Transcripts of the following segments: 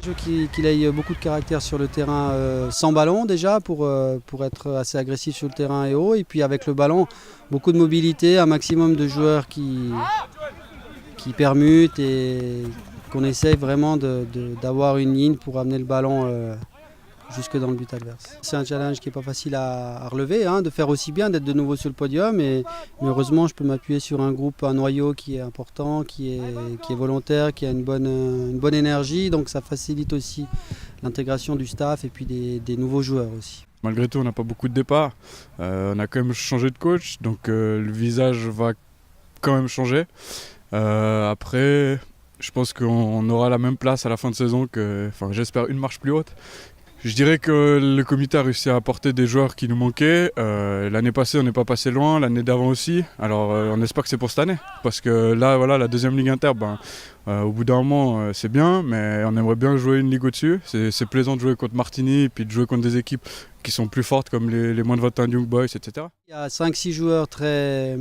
Je veux qu'il ait beaucoup de caractère sur le terrain sans ballon déjà pour être assez agressif sur le terrain et haut. Et puis avec le ballon, beaucoup de mobilité, un maximum de joueurs qui permutent et qu'on essaye vraiment d'avoir une ligne pour amener le ballon jusque dans le but adverse. C'est un challenge qui n'est pas facile à relever, de faire aussi bien, d'être de nouveau sur le podium. Mais heureusement, je peux m'appuyer sur un groupe, un noyau qui est important, qui est volontaire, qui a une bonne énergie. Donc ça facilite aussi l'intégration du staff et puis des nouveaux joueurs aussi. Malgré tout, on n'a pas beaucoup de départs. On a quand même changé de coach, donc le visage va quand même changer. Après, je pense qu'on aura la même place à la fin de saison j'espère une marche plus haute. Je dirais que le comité a réussi à apporter des joueurs qui nous manquaient. L'année passée, on n'est pas passé loin, l'année d'avant aussi. Alors on espère que c'est pour cette année. Parce que là, voilà, la deuxième ligue inter, au bout d'un moment, c'est bien, mais on aimerait bien jouer une ligue au-dessus. C'est plaisant de jouer contre Martigny et puis de jouer contre des équipes qui sont plus fortes comme les moins de 21 Young Boys, etc. Il y a 5-6 joueurs très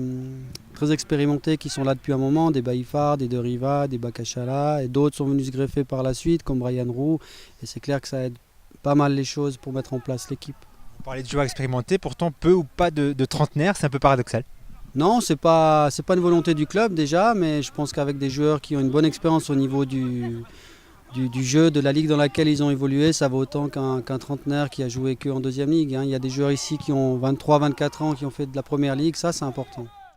expérimentés qui sont là depuis un moment, des Baïfar, des De Riva, des Bakachala, et d'autres sont venus se greffer par la suite, comme Brian Roux. Et c'est clair que ça aide pas mal les choses pour mettre en place l'équipe. On parlait de joueurs expérimentés, pourtant peu ou pas de trentenaires, c'est un peu paradoxal. Non, c'est pas une volonté du club déjà, mais je pense qu'avec des joueurs qui ont une bonne expérience au niveau du jeu, de la ligue dans laquelle ils ont évolué, ça vaut autant qu'un trentenaire qui a joué qu'en deuxième ligue. Il y a des joueurs ici qui ont 23-24 ans, qui ont fait de la première ligue, ça c'est important.